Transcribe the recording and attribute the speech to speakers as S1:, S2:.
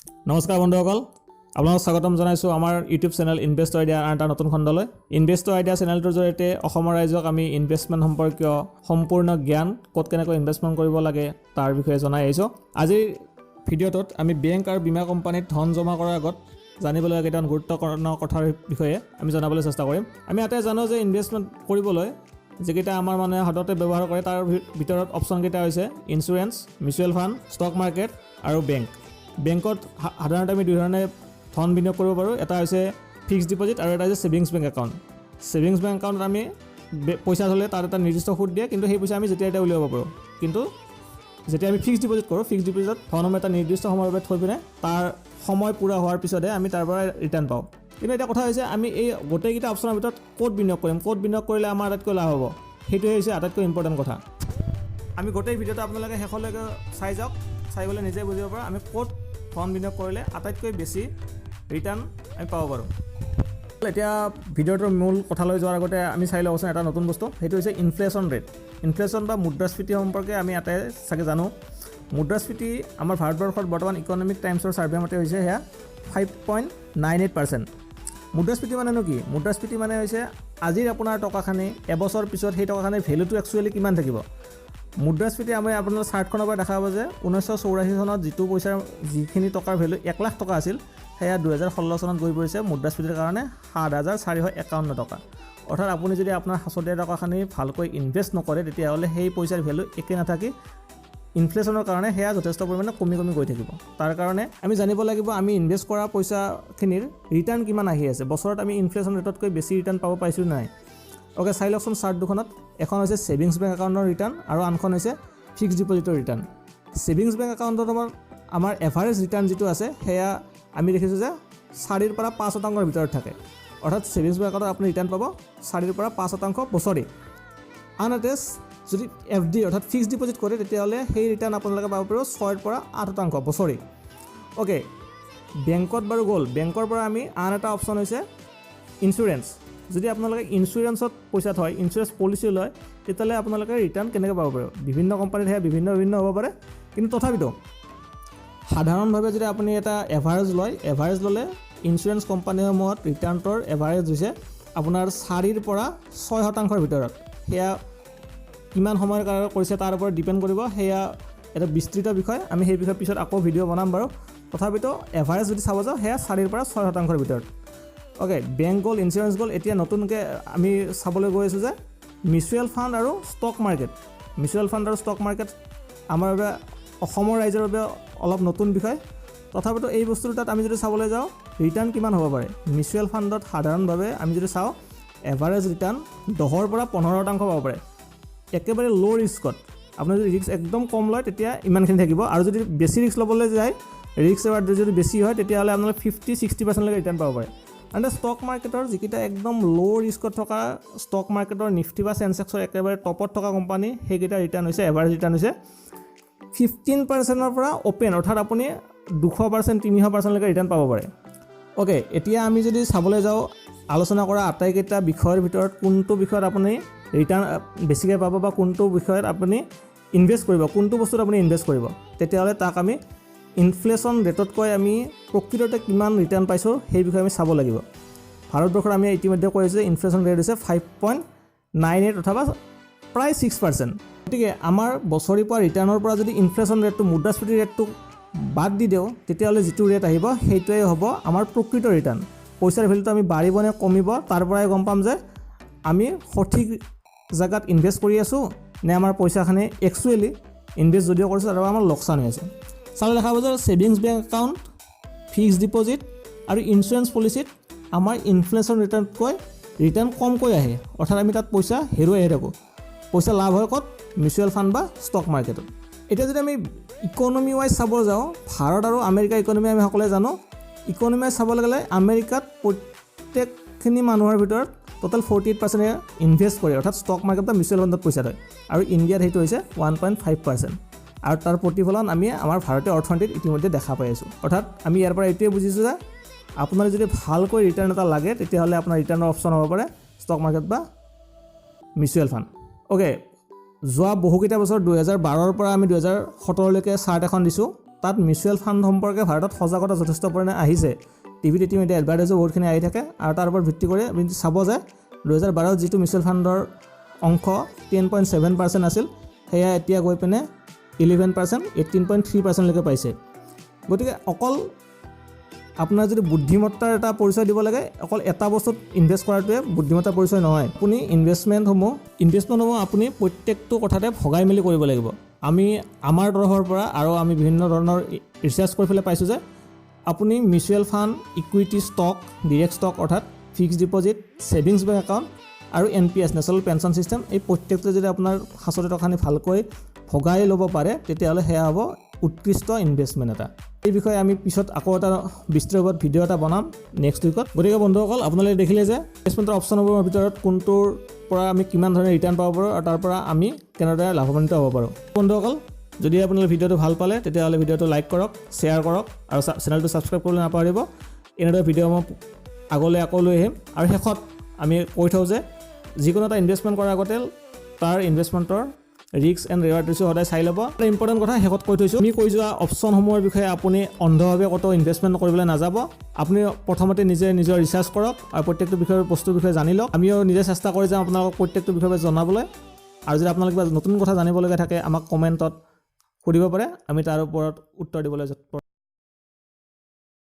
S1: নমস্কাৰ বন্ধুসকল, আপোনালোকক স্বাগতম জনাইছোঁ আমাৰ ইউটিউব চেনেল ইনভেষ্ট আইডিয়া এটা নতুন খণ্ডলৈ। ইনভেষ্ট আইডিয়া চেনেলটোৰ জৰিয়তে অসমৰ ৰাইজক আমি ইনভেষ্টমেণ্ট সম্পৰ্কীয় সম্পূৰ্ণ জ্ঞান, ক'ত কেনেকৈ ইনভেষ্টমেণ্ট কৰিব লাগে তাৰ বিষয়ে জনাই আহিছোঁ। আজিৰ ভিডিঅ'টোত আমি বেংক আৰু বীমা কোম্পানীত ধন জমা কৰাৰ আগত জানিবলগীয়া কেইটামান গুৰুত্বপূৰ্ণ কথাৰ বিষয়ে আমি জনাবলৈ চেষ্টা কৰিম। আমি ইয়াতে জানো যে ইনভেষ্টমেণ্ট কৰিবলৈ যিকেইটা আমাৰ মানুহে সদতে ব্যৱহাৰ কৰে তাৰ ভিতৰত অপশ্যনকেইটা হৈছে insurance, mutual fund, stock market আৰু বেংক। বেংকত সাধাৰণতে আমি দুই ধৰণে ধন বিনিয়োগ কৰিব পাৰোঁ। এটা হৈছে ফিক্সড ডিপজিট আৰু এটা হৈছে savings bank account. Savings bank একাউণ্টত আমি পইচা থ'লে তাত এটা নিৰ্দিষ্ট সুদ দিয়ে, কিন্তু সেই পইচা আমি যেতিয়া এতিয়া উলিয়াব পাৰোঁ। কিন্তু যেতিয়া আমি ফিক্সড ডিপজিট কৰোঁ, ফিক্সড ডিপজিটত ধনসমূহ এটা নিৰ্দিষ্ট সময়ৰ বাবে থৈ পিনে তাৰ সময় পূৰা হোৱাৰ পিছতহে আমি তাৰ পৰা ৰিটাৰ্ণ পাওঁ। কিন্তু এটা কথা হৈছে আমি এই গোটেইকেইটা অপশ্যনৰ ভিতৰত ক'ত বিনিয়োগ কৰিম, ক'ত বিনিয়োগ কৰিলে আমাৰ আটাইতকৈ লাভ হ'ব, সেইটোৱে হৈছে আটাইতকৈ ইম্পৰ্টেণ্ট কথা। আমি গোটেই ভিডিঅ'টো আপোনালোকে শেষলৈকে চাই যাওক, চাই গ'লে নিজে বুজিব পাৰোঁ আমি ক'ত ধন বিনিয়োগ কৰিলে আটাইতকৈ বেছি ৰিটাৰ্ণ আমি পাব পাৰোঁ। এতিয়া ভিডিঅ'টোৰ মূল কথালৈ যোৱাৰ আগতে আমি চাই লওঁচোন এটা নতুন বস্তু, সেইটো হৈছে ইনফ্লেশ্যন ৰেট। ইনফ্লেশ্যন বা মুদ্ৰাস্ফীতি সম্পৰ্কে আমি ইয়াতে চাগে জানো। মুদ্ৰাস্ফীতি আমাৰ ভাৰতবৰ্ষত বৰ্তমান ইকনমিক টাইমছৰ ছাৰ্ভে মতে হৈছে সেয়া 5.98%। মুদ্ৰাস্ফীতি মানেনো কি? মুদ্ৰাস্ফীতি মানে হৈছে আজিৰ আপোনাৰ টকাখানি এবছৰ পিছত সেই টকাখানিৰ ভেলুটো একচুৱেলি কিমান থাকিব। মুদ্ৰাস্ফীতি আমি আপোনাৰ চাৰ্টখনৰ পৰা দেখা পাব যে 1984 চনত যিখিনি টকাৰ ভেলু 1 লাখ টকা আছিল, সেয়া 2016 চনত গৈ পৰিছে মুদ্ৰাস্ফীতিৰ কাৰণে 7,451 টকা। অৰ্থাৎ আপুনি যদি আপোনাৰ সাঁচতীয়া টকাখিনি ভালকৈ ইনভেষ্ট নকৰে, তেতিয়াহ'লে সেই পইচাৰ ভেলু একে নাথাকি ইনফ্লেশ্যনৰ কাৰণে সেয়া যথেষ্ট পৰিমাণে কমি গৈ থাকিব। তাৰ কাৰণে আমি জানিব লাগিব আমি ইনভেষ্ট কৰা পইচাখিনিৰ ৰিটাৰ্ণ কিমান আহি আছে, বছৰত আমি ইনফ্লেশ্যন ৰেটতকৈ বেছি ৰিটাৰ্ণ পাব পাৰিছোঁ নাই। অ'কে, চাই লওকচোন চাৰ্ট দুখনত। এখন হৈছে ছেভিংছ বেংক একাউণ্টৰ ৰিটাৰ্ণ আৰু আনখন হৈছে fixed depositor return. Savings bank একাউণ্টত আমাৰ এভাৰেজ ৰিটাৰ্ণ যিটো আছে সেয়া আমি দেখিছোঁ যে 4 পৰা 5% ভিতৰত থাকে। অৰ্থাৎ ছেভিংছ বেংক একাউণ্টত আপুনি ৰিটাৰ্ণ পাব 4 পৰা 5% বছৰি। আনহাতে যদি FD অৰ্থাৎ ফিক্সড ডিপজিট কৰে, তেতিয়াহ'লে সেই ৰিটাৰ্ণ আপোনালোকে পাব পাৰিব 6 পৰা 8% বছৰি। অ'কে, বেংকত বাৰু গ'ল। বেংকৰ পৰা আমি আন এটা অপশ্যন হৈছে ইঞ্চুৰেঞ্চ। যদি আপোনালোকে ইঞ্চুৰেঞ্চত পইচা থয়, ইঞ্চুৰেঞ্চ পলিচি লয়, তেতিয়াহ'লে আপোনালোকে ৰিটাৰ্ণ কেনেকৈ পাব পাৰিব। বিভিন্ন কোম্পানীত সেয়া বিভিন্ন হ'ব পাৰে, কিন্তু তথাপিতো সাধাৰণভাৱে যদি আপুনি এটা এভাৰেজ লয়, এভাৰেজ ল'লে ইঞ্চুৰেঞ্চ কোম্পানীসমূহত ৰিটাৰ্ণটোৰ এভাৰেজ হৈছে আপোনাৰ 4 পৰা 6% ভিতৰত। সেয়া কিমান সময়ৰ কাৰণে কৰিছে তাৰ ওপৰত ডিপেণ্ড কৰিব, সেয়া এটা বিস্তৃত বিষয়। আমি সেই বিষয়ে পিছত আকৌ ভিডিঅ' বনাম বাৰু। তথাপিতো এভাৰেজ যদি চাব যাওঁ, সেয়া 4 পৰা 6% ভিতৰত। অ'কে, বেংক গ'ল, ইঞ্চুৰেঞ্চ গ'ল। এতিয়া নতুনকৈ আমি চাবলৈ গৈ আছোঁ যে মিউচুৱেল ফাণ্ড আৰু ষ্টক মাৰ্কেট। মিউচুৱেল ফাণ্ড আৰু ষ্টক মাৰ্কেট আমাৰ বাবে অসমৰ ৰাইজৰ বাবে অলপ নতুন বিষয়। তথাপিতো এই বস্তু দুটাত আমি যদি চাবলৈ যাওঁ, ৰিটাৰ্ণ কিমান হ'ব পাৰে। মিউচুৱেল ফাণ্ডত সাধাৰণভাৱে আমি যদি চাওঁ, এভাৰেজ ৰিটাৰ্ণ 10 পৰা 15% পাব পাৰে। একেবাৰে ল' ৰিস্কত আপুনি যদি ৰিস্ক একদম কম লয়, তেতিয়া ইমানখিনি থাকিব। আৰু যদি বেছি ৰিস্ক ল'বলৈ যায়, ৰিস্ক যদি বেছি হয়, তেতিয়াহ'লে আপোনালোকে 50-60% ৰিটাৰ্ণ পাব পাৰে। আৰু ষ্টক মাৰ্কেটৰ যিকেইটা একদম ল' ৰিস্কত থকা ষ্টক মাৰ্কেটৰ নিফটি বা চেনচেক্সৰ একেবাৰে টপত থকা কোম্পানী, সেইকেইটা ৰিটাৰ্ণ হৈছে এভাৰেজ ৰিটাৰ্ণ হৈছে 15%ৰ পৰা অ'পেন, অৰ্থাৎ আপুনি 200%, 300%লৈকে ৰিটাৰ্ণ পাব পাৰে। অ'কে, এতিয়া আমি যদি চাবলৈ যাওঁ, আলোচনা কৰা আটাইকেইটা বিষয়ৰ ভিতৰত কোনটো বিষয়ত আপুনি ৰিটাৰ্ণ বেছিকৈ পাব বা কোনটো বিষয়ত আপুনি ইনভেষ্ট কৰিব, কোনটো বস্তুত আপুনি ইনভেষ্ট কৰিব, তেতিয়াহ'লে তাক আমি ইনফ্লেশ্যন ৰেটতকৈ আমি প্ৰকৃততে কিমান ৰিটাৰ্ণ পাইছোঁ সেই বিষয়ে আমি চাব লাগিব। ভাৰতবৰ্ষত আমি ইতিমধ্যে কৈ আছোঁ যে ইনফ্লেশ্যন ৰেট হৈছে 5.98 অথবা প্ৰায় 6%। গতিকে আমাৰ বছৰি পোৱা ৰিটাৰ্ণৰ পৰা যদি ইনফ্লেশ্যন ৰেটটো, মুদ্ৰাস্ফীতি ৰেটটো বাদ দি দিওঁ, তেতিয়াহ'লে যিটো ৰেট আহিব সেইটোৱে হ'ব আমাৰ প্ৰকৃত ৰিটাৰ্ণ। পইচাৰ ভেলুটো আমি বাঢ়িব নে কমিব, তাৰ পৰাই গম পাম যে আমি সঠিক জেগাত ইনভেষ্ট কৰি আছোঁ নে আমাৰ পইচাখিনি একচুৱেলি ইনভেষ্ট যদিও কৰিছোঁ তাৰ আমাৰ লোকচান হৈ আছে। চালে দেখা পাব যে savings bank account, fixed deposit আৰু ইঞ্চুৰেঞ্চ পলিচিত আমাৰ ইনফ্লেশ্যন ৰিটাৰ্ণতকৈ ৰিটাৰ্ণ কমকৈ আহে। অৰ্থাৎ আমি তাত পইচা হেৰুৱাই থাকোঁ। পইচা লাভ হয় ক'ত? মিউচুৱেল ফাণ্ড বা ষ্টক মাৰ্কেটত। এতিয়া যদি আমি ইকনমি ৱাইজ চাব যাওঁ, ভাৰত আৰু আমেৰিকাৰ ইকনমি আমি সকলোৱে জানো। ইকনমি ৱাইজ চাবলৈ গ'লে আমেৰিকাত প্ৰত্যেকখিনি মানুহৰ ভিতৰত টোটেল 48% ইনভেষ্ট কৰে, অৰ্থাৎ ষ্টক মাৰ্কেট বা মিউচুৱেল ফাণ্ডত পইচা থয়। আৰু ইণ্ডিয়াত সেইটো হৈছে 1.5%। আৰু তাৰ প্ৰতিফলন আমি আমাৰ ভাৰতীয় অৰ্থনীতিত ইতিমধ্যে দেখা পাই আছোঁ। অৰ্থাৎ আমি ইয়াৰ পৰা এইটোৱে বুজিছোঁ যে আপোনাৰ যদি ভালকৈ ৰিটাৰ্ণ এটা লাগে, তেতিয়াহ'লে আপোনাৰ ৰিটাৰ্ণৰ অপশ্যন হ'ব পাৰে ষ্টক মাৰ্কেট বা মিউচুৱেল ফাণ্ড। অ'কে, যোৱা বহুকেইটা বছৰ 2012ৰ পৰা আমি 2017লৈকে চাৰ্ট এখন দিছোঁ। তাত মিউচুৱেল ফাণ্ড সম্পৰ্কে ভাৰতত সজাগতা যথেষ্ট পৰিমাণে আহিছে। টিভিত এতিয়া এডভাৰটাইজো বহুতখিনি আহি থাকে আৰু তাৰ ওপৰত ভিত্তি কৰি আপুনি চাব যে 2012 যিটো মিউচুৱেল ফাণ্ডৰ অংশ 10.7% আছিল, সেয়া এতিয়া গৈ পিনে 11%, 18.3%লৈকে পাইছে। গতিকে অকল আপোনাৰ যদি বুদ্ধিমত্তাৰ এটা পৰিচয় দিব লাগে, অকল এটা বস্তুত ইনভেষ্ট কৰাটোৱে বুদ্ধিমত্তাৰ পৰিচয় নহয়। আপুনি ইনভেষ্টমেণ্টসমূহ আপুনি প্ৰত্যেকটো কথাতে ভগাই মেলি কৰিব লাগিব। আমি আমাৰ তৰফৰ পৰা আৰু আমি বিভিন্ন ধৰণৰ ৰিচাৰ্চ কৰি পেলাই পাইছোঁ যে আপুনি mutual fund, equity stock, direct stock অৰ্থাৎ fixed deposit, savings bank account আৰু NPS নেশ্যনেল পেঞ্চন ছিষ্টেম, এই প্ৰত্যেকটো যদি আপোনাৰ সাঁচতি টকাখিনি ভালকৈ ভগাই ল'ব পাৰে তেতিয়াহ'লে সেয়া হ'ব উৎকৃষ্ট ইনভেষ্টমেণ্ট এটা। এই বিষয়ে আমি পিছত আকৌ এটা বিস্তৃত ভিডিঅ' এটা বনাম নেক্সট উইকত। গতিকে বন্ধুসকল, আপোনালোকে দেখিলে যে ইনভেষ্টমেণ্টৰ অপশ্যনসমূহৰ ভিতৰত কোনটোৰ পৰা আমি কিমান ধৰণে ৰিটাৰ্ণ পাব পাৰোঁ আৰু তাৰ পৰা আমি কেনেদৰে লাভান্বিত হ'ব পাৰোঁ। বন্ধুসকল, যদি আপোনালোকে ভিডিঅ'টো ভাল পালে তেতিয়াহ'লে ভিডিঅ'টো লাইক কৰক, শ্বেয়াৰ কৰক আৰু চেনেলটো ছাবস্ক্ৰাইব কৰিবলৈ নাপাহৰিব। এনেদৰে ভিডিঅ' মই আগলৈ আকৌ লৈ আহিম। আৰু শেষত আমি কৈ থওঁ যে যিকোনো এটা ইনভেষ্টমেণ্ট কৰাৰ আগতে তাৰ ইনভেষ্টমেণ্টৰ ৰিস্ক এণ্ড ৰিৱাৰ্ড ৰেচিঅ' সদায় চাই ল'ব। এটা ইম্পৰ্টেণ্ট কথা শেষত কৈ থৈছোঁ, আমি কৈ যোৱা অপশ্যনসমূহৰ বিষয়ে আপুনি অন্ধভাৱে ক'তো ইনভেষ্টমেণ্ট কৰিবলৈ নাযাব। আপুনি প্ৰথমতে নিজৰ ৰিচাৰ্চ কৰক আৰু প্ৰত্যেকটো বস্তুৰ বিষয়ে জানি লওক। আমিও নিজে চেষ্টা কৰি যাওঁ আপোনালোকক প্ৰত্যেকটো বিষয়ে জনাবলৈ। আৰু যদি আপোনালোকে কিবা নতুন কথা জানিবলগীয়া থাকে আমাক কমেণ্টত সুধিব পাৰে, আমি তাৰ ওপৰত উত্তৰ দিবলৈ